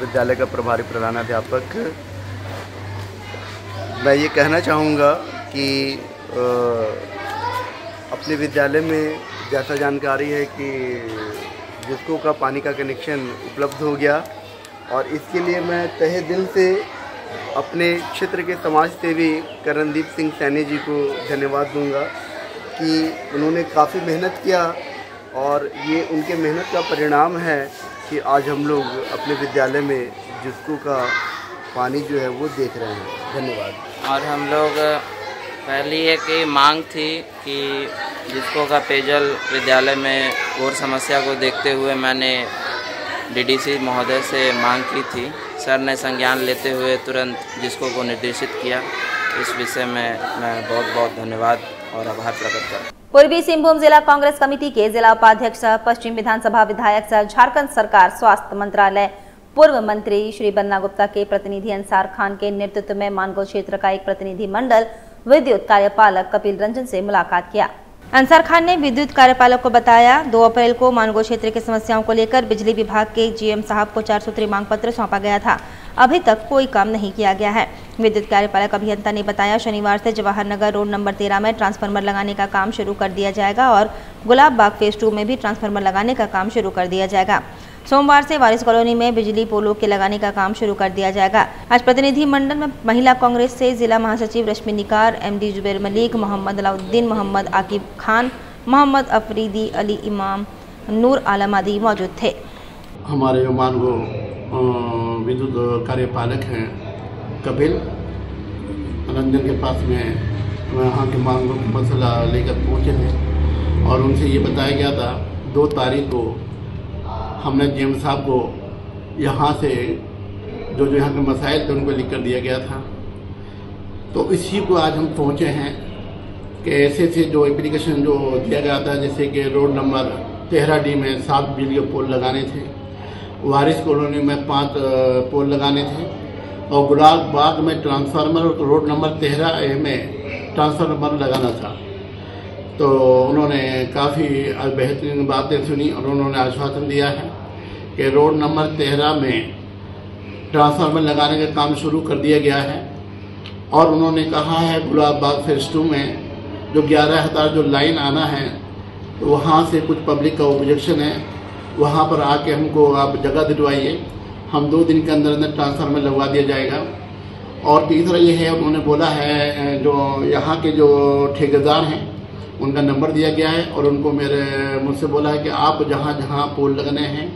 विद्यालय का प्रभारी प्रधानाध्यापक। मैं ये कहना चाहूँगा कि अपने विद्यालय में जैसा जानकारी है कि जिसको का पानी का कनेक्शन उपलब्ध हो गया, और इसके लिए मैं तहे दिल से अपने क्षेत्र के समाज सेवी करणदीप सिंह सैनी जी को धन्यवाद दूंगा कि उन्होंने काफ़ी मेहनत किया, और ये उनके मेहनत का परिणाम है कि आज हम लोग अपने विद्यालय में जिसको का पानी जो है वो देख रहे हैं। धन्यवाद।
और हम लोग पहली एक मांग थी कि जिसको का पेयजल विद्यालय में घोर समस्या को देखते हुए मैंने डीडीसी महोदय से मांग की थी। सर ने संज्ञान लेते हुए तुरंत जिसको को निर्देशित किया। इस विषय में मैं बहुत बहुत धन्यवाद और आभार प्रकट करता हूं।
पूर्वी सिंहभूम जिला कांग्रेस कमेटी के जिला उपाध्यक्ष, पश्चिम विधानसभा विधायक, झारखंड सरकार स्वास्थ्य मंत्रालय पूर्व मंत्री श्री बन्ना गुप्ता के प्रतिनिधि अंसार खान के नेतृत्व में मानगो क्षेत्र का एक प्रतिनिधि मंडल विद्युत कार्यपालक कपिल रंजन से मुलाकात किया। अंसार खान ने विद्युत कार्यपालक को बताया 2 अप्रैल को मानगो क्षेत्र की समस्याओं को लेकर बिजली विभाग के जीएम साहब को 4 सूत्री मांग पत्र सौंपा गया था। अभी तक कोई काम नहीं किया गया है। विद्युत कार्यपालक अभियंता ने बताया शनिवार से जवाहर नगर रोड नंबर 13 में ट्रांसफार्मर लगाने का काम शुरू कर दिया जाएगा और गुलाब बाग फेज 2 में भी ट्रांसफार्मर लगाने का काम शुरू कर दिया जाएगा। सोमवार से वारिस कॉलोनी में बिजली पोलों के लगाने का काम शुरू कर दिया जाएगा। आज प्रतिनिधि मंडल में महिला कांग्रेस से जिला महासचिव रश्मि निकार, एमडी जुबैर मलिक, मोहम्मद अलाउद्दीन, मोहम्मद आकिब खान, मोहम्मद अफरीदी, अली इमाम, नूर आलम आदि मौजूद थे।
हमारे मानगो विद्युत कार्यपालक हैं कपिल रंजन के पास में वहाँ के मांगों का मसला लेकर पहुँचे थे, और उनसे ये बताया गया था 2 तारीख को हमने जीएम साहब को यहाँ से जो यहाँ के मसाइल थे उनको लिख कर दिया गया था। तो इसी को आज हम पहुँचे हैं कि ऐसे से जो एप्लीकेशन जो दिया गया था, जैसे कि रोड नंबर 13D में 7 बिजली के पोल लगाने थे, वारिस कॉलोनी में 5 पोल लगाने थे, और गुलाब बाग में ट्रांसफार्मर और रोड नंबर 13A में ट्रांसफार्मर लगाना था। तो उन्होंने काफ़ी बेहतरीन बातें सुनी और उन्होंने आश्वासन दिया है कि रोड नंबर 13 में ट्रांसफार्मर लगाने का काम शुरू कर दिया गया है, और उन्होंने कहा है गुलाब बाग फेज 2 में जो 11,000 जो लाइन आना है, तो वहाँ से कुछ पब्लिक का ऑब्जेक्शन है, वहाँ पर आके हमको आप जगह दिलवाइए, हम 2 दिन के अंदर अंदर ट्रांसफार्मर लगवा दिया जाएगा। और तीसरा ये है, उन्होंने बोला है जो यहाँ के जो ठेकेदार हैं उनका नंबर दिया गया है, और उनको मुझसे बोला है कि आप जहाँ जहाँ पोल लगने हैं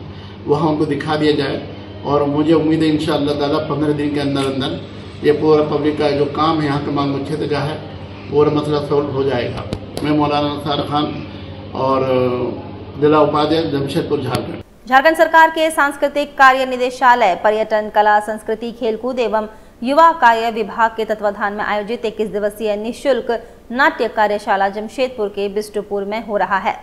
वहाँ उनको दिखा दिया जाए, और मुझे उम्मीद है इंशाअल्लाह ताला 15 दिन के अंदर अंदर ये पूरा पब्लिक का जो काम है यहाँ के मांगो क्षेत्र का है पूरा मसला सॉल्व हो जाएगा। मैं मौलाना अंसार खान और जिला उपाध्यक्ष जमशेदपुर झारखंड।
झारखंड सरकार के सांस्कृतिक कार्य निदेशालय, पर्यटन, कला, संस्कृति, खेलकूद एवं युवा कार्य विभाग के तत्वाधान में आयोजित 21 दिवसीय निःशुल्क नाट्य कार्यशाला जमशेदपुर के बिष्टुपुर में हो रहा है।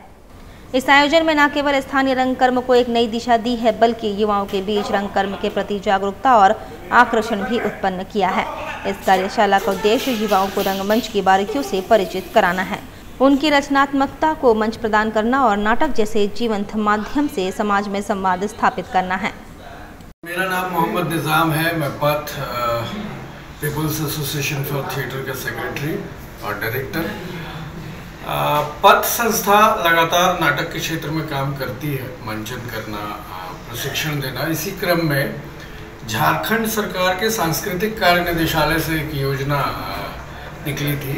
इस आयोजन में न केवल स्थानीय रंगकर्म को एक नई दिशा दी है, बल्कि युवाओं के बीच रंगकर्म के प्रति जागरूकता और आकर्षण भी उत्पन्न किया है। इस कार्यशाला का उद्देश्य युवाओं को रंगमंच की बारीकियों से परिचित कराना है, उनकी रचनात्मकता को मंच प्रदान करना और नाटक जैसे जीवंत माध्यम से समाज में संवाद स्थापित करना है।
मेरा नाम मोहम्मद निज़ाम है। मैं पथ पीपल्स एसोसिएशन फॉर थिएटर का सेक्रेटरी और डायरेक्टर। पथ संस्था लगातार नाटक के क्षेत्र में काम करती है, मंचन करना, प्रशिक्षण देना। इसी क्रम में झारखंड सरकार के सांस्कृतिक कार्य निदेशालय से एक योजना निकली थी,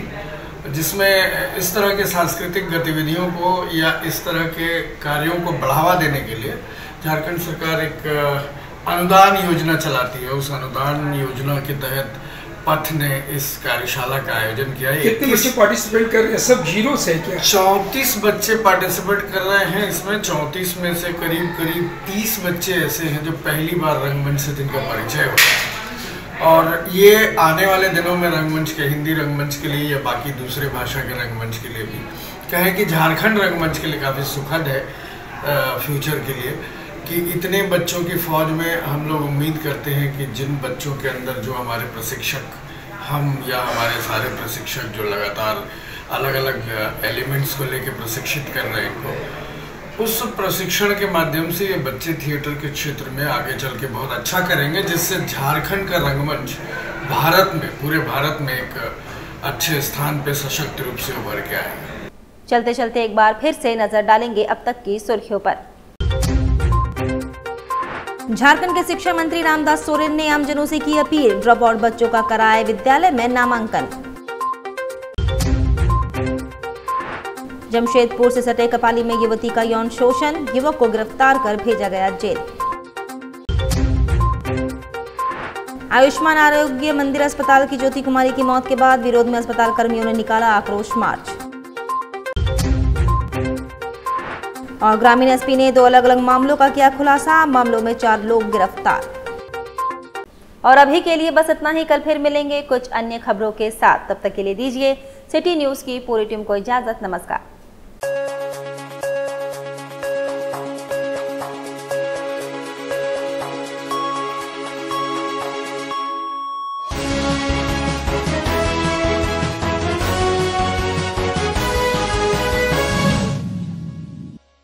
जिसमें इस तरह के सांस्कृतिक गतिविधियों को या इस तरह के कार्यों को बढ़ावा देने के लिए झारखंड सरकार एक अनुदान योजना चलाती है। उस अनुदान योजना के तहत पथ ने इस कार्यशाला का आयोजन किया है।
कितने बच्चे पार्टिसिपेट कर रहे हैं? सब जीरो से क्या?
34 बच्चे पार्टिसिपेट कर रहे हैं। इसमें 34 में से करीब 30 बच्चे ऐसे हैं जो पहली बार रंगमंच से जिनका परिचय होता है, और ये आने वाले दिनों में रंगमंच के, हिंदी रंगमंच के लिए या बाकी दूसरे भाषा के रंगमंच के लिए भी कहें कि झारखंड रंगमंच के लिए काफ़ी सुखद है फ्यूचर के लिए, कि इतने बच्चों की फौज में हम लोग उम्मीद करते हैं कि जिन बच्चों के अंदर जो हमारे प्रशिक्षक, हम या हमारे सारे प्रशिक्षक जो लगातार अलग अलग एलिमेंट्स को लेकर प्रशिक्षित कर रहे हैं इनको, उस प्रशिक्षण के माध्यम से ये बच्चे थिएटर के क्षेत्र में आगे चल के बहुत अच्छा करेंगे, जिससे झारखंड का रंगमंच भारत में, पूरे भारत में एक अच्छे स्थान पे सशक्त रूप से उभर के आएगा।
चलते चलते एक बार फिर से नजर डालेंगे अब तक की सुर्खियों पर। झारखंड के शिक्षा मंत्री रामदास सोरेन ने आमजनों से की अपील, ड्रॉप आउट बच्चों का कराए विद्यालय में नामांकन। जमशेदपुर से सटे कपाली में युवती का यौन शोषण, युवक को गिरफ्तार कर भेजा गया जेल। आयुष्मान आरोग्य मंदिर अस्पताल की ज्योति कुमारी की मौत के बाद विरोध में अस्पताल कर्मियों ने निकाला आक्रोश मार्च। और ग्रामीण एसपी ने 2 अलग अलग मामलों का किया खुलासा, मामलों में 4 लोग गिरफ्तार। और अभी के लिए बस इतना ही, कल फिर मिलेंगे कुछ अन्य खबरों के साथ। तब तक के लिए दीजिए सिटी न्यूज की पूरी टीम को इजाजत। नमस्कार।